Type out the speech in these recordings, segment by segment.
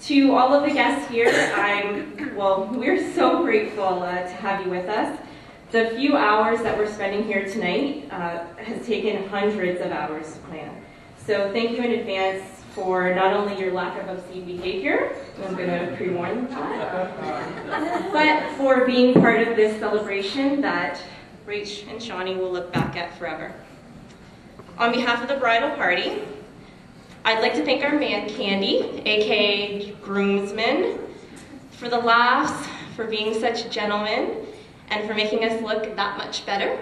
To all of the guests here, we're so grateful to have you with us. The few hours that we're spending here tonight has taken hundreds of hours to plan. So thank you in advance for not only your lack of obscene behavior, I'm going to pre-warn that, but for being part of this celebration that Rach and Shawnee will look back at forever. On behalf of the bridal party, I'd like to thank our man Candy, aka groomsmen, for the laughs, for being such gentlemen, and for making us look that much better.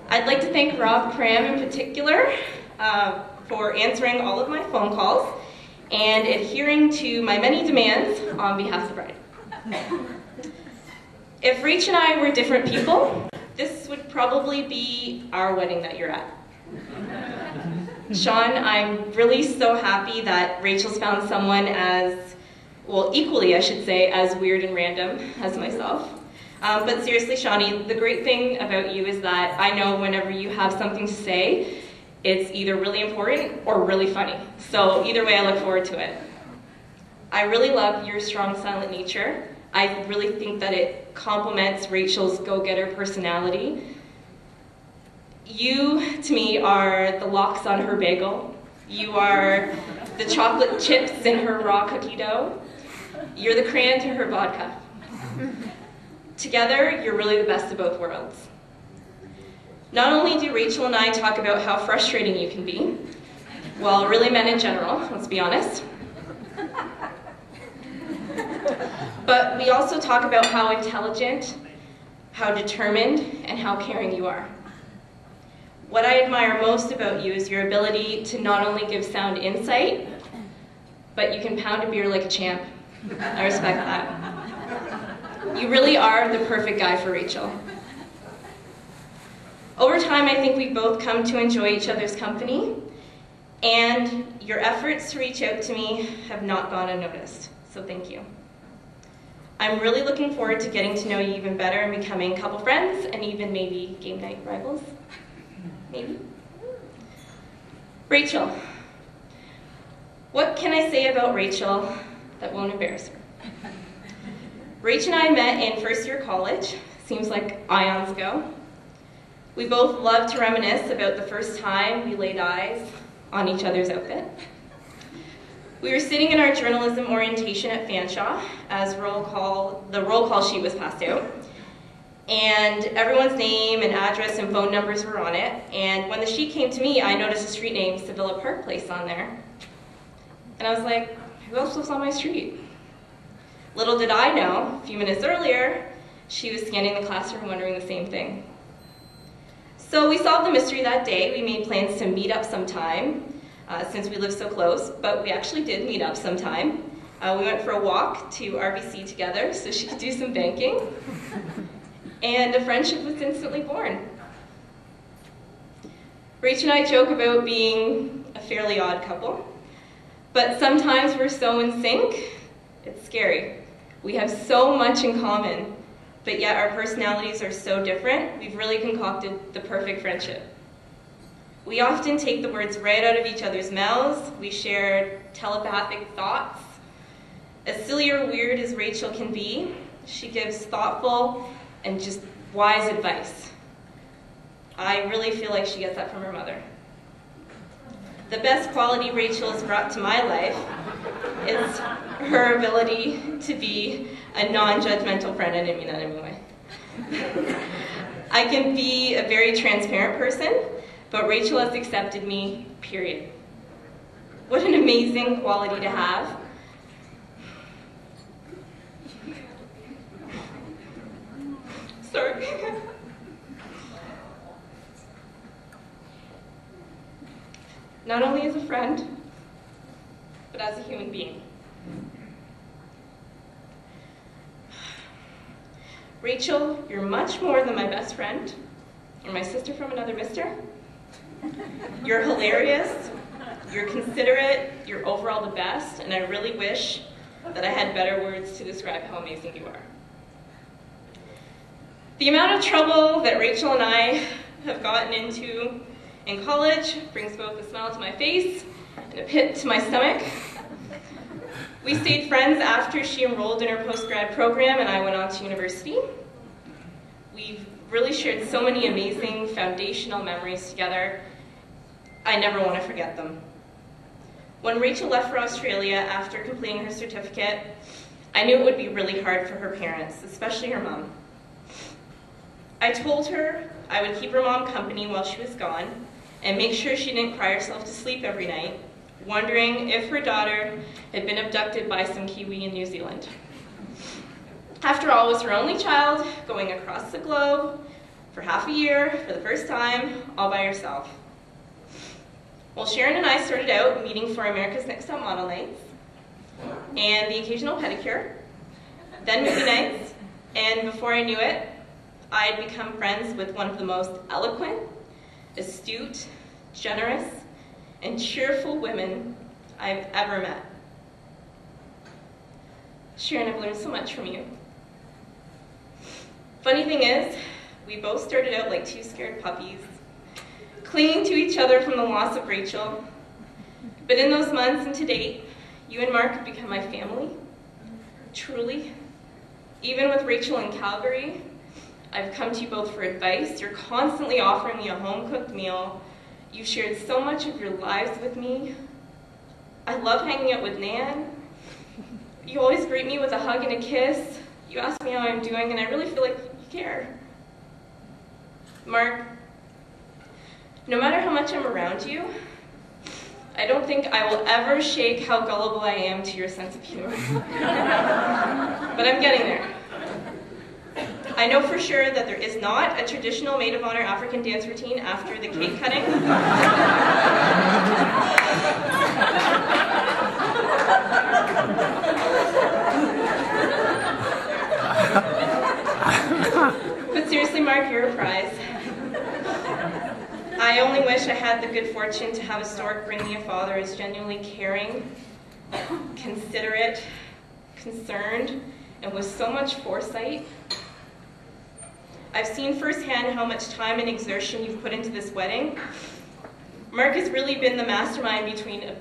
I'd like to thank Rob Cram in particular for answering all of my phone calls and adhering to my many demands on behalf of the bride. If Rach and I were different people, this would probably be our wedding that you're at. Sean, I'm really so happy that Rachel's found someone as, well, equally, I should say, as weird and random as myself. But seriously, Shawnee, the great thing about you is that I know whenever you have something to say, it's either really important or really funny. So either way, I look forward to it. I really love your strong, silent nature. I really think that it complements Rachel's go-getter personality. You, to me, are the lox on her bagel. You are the chocolate chips in her raw cookie dough. You're the crayon to her vodka. Together, you're really the best of both worlds. Not only do Rachel and I talk about how frustrating you can be, well, really men in general, let's be honest, but we also talk about how intelligent, how determined, and how caring you are. What I admire most about you is your ability to not only give sound insight, but you can pound a beer like a champ. I respect that. You really are the perfect guy for Rachel. Over time, I think we've both come to enjoy each other's company, and your efforts to reach out to me have not gone unnoticed, so thank you. I'm really looking forward to getting to know you even better and becoming couple friends, and even maybe game night rivals. Maybe. Rachel. What can I say about Rachel that won't embarrass her? Rach and I met in first year college, seems like ions ago. We both love to reminisce about the first time we laid eyes on each other's outfit. We were sitting in our journalism orientation at Fanshawe as the roll call sheet was passed out. And everyone's name and address and phone numbers were on it. And when the sheet came to me, I noticed a street name, Sevilla Park Place, on there. And I was like, who else was on my street? Little did I know, a few minutes earlier, she was scanning the classroom wondering the same thing. So we solved the mystery that day. We made plans to meet up sometime, since we live so close, but we actually did meet up sometime. We went for a walk to RBC together so she could do some banking. And a friendship was instantly born. Rach and I joke about being a fairly odd couple, but sometimes we're so in sync, it's scary. We have so much in common, but yet our personalities are so different, we've really concocted the perfect friendship. We often take the words right out of each other's mouths, we share telepathic thoughts. As silly or weird as Rachel can be, she gives thoughtful and just wise advice. I really feel like she gets that from her mother. The best quality Rachel has brought to my life is her ability to be a non-judgmental friend, and I mean that in a way. I can be a very transparent person, but Rachel has accepted me, period. What an amazing quality to have. Sorry. Not only as a friend, but as a human being. Rachel, you're much more than my best friend, or my sister from another mister. You're hilarious, you're considerate, you're overall the best, and I really wish that I had better words to describe how amazing you are. The amount of trouble that Rachel and I have gotten into in college brings both a smile to my face and in a pit to my stomach. We stayed friends after she enrolled in her post-grad program and I went on to university. We've really shared so many amazing foundational memories together. I never want to forget them. When Rachel left for Australia after completing her certificate, I knew it would be really hard for her parents, especially her mom. I told her I would keep her mom company while she was gone and make sure she didn't cry herself to sleep every night, wondering if her daughter had been abducted by some Kiwi in New Zealand. After all, it was her only child going across the globe for half a year for the first time, all by herself. Well, Sharon and I started out meeting for America's Next Top Model nights and the occasional pedicure, then movie nights, and before I knew it, I had become friends with one of the most eloquent, astute, generous, and cheerful women I've ever met. Sharon, I've learned so much from you. Funny thing is, we both started out like two scared puppies, clinging to each other from the loss of Rachel. But in those months and to date, you and Mark have become my family, truly. Even with Rachel in Calgary, I've come to you both for advice. You're constantly offering me a home-cooked meal. You've shared so much of your lives with me. I love hanging out with Nan. You always greet me with a hug and a kiss. You ask me how I'm doing, and I really feel like you care. Mark, no matter how much I'm around you, I don't think I will ever shake how gullible I am to your sense of humor. But I'm getting there. I know for sure that there is not a traditional Maid of Honor African dance routine after the cake cutting. But seriously, Mark, you're a prize. I only wish I had the good fortune to have a stork bring me a father as genuinely caring, considerate, concerned, and with so much foresight. I've seen firsthand how much time and exertion you've put into this wedding. Mark has really been the mastermind behind a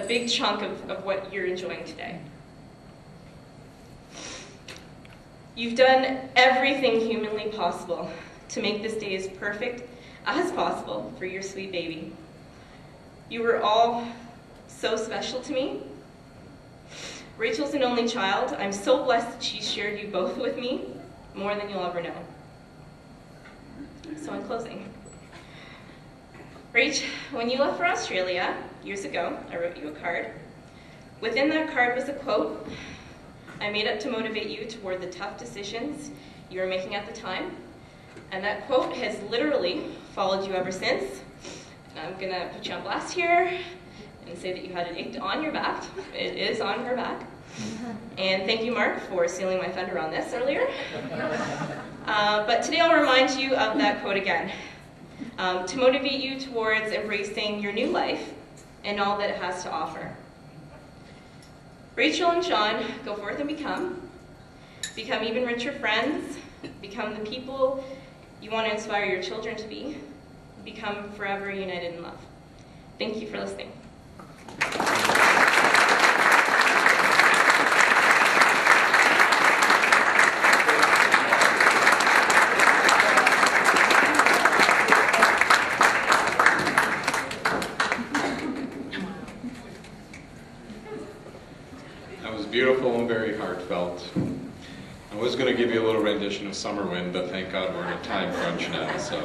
big chunk of what you're enjoying today. You've done everything humanly possible to make this day as perfect as possible for your sweet baby. You were all so special to me. Rachel's an only child. I'm so blessed that she shared you both with me, more than you'll ever know. So in closing, Rach, when you left for Australia years ago, I wrote you a card. Within that card was a quote I made up to motivate you toward the tough decisions you were making at the time. And that quote has literally followed you ever since. And I'm gonna put you on blast here and say that you had it inked on your back. It is on her back. And thank you, Mark, for stealing my thunder on this earlier. But today I'll remind you of that quote again, to motivate you towards embracing your new life and all that it has to offer. Rachel and Sean, go forth and become even richer friends, become the people you want to inspire your children to be, become forever united in love. Thank you for listening. That was beautiful and very heartfelt. I was going to give you a little rendition of Summer Wind, but thank God we're in a time crunch now, so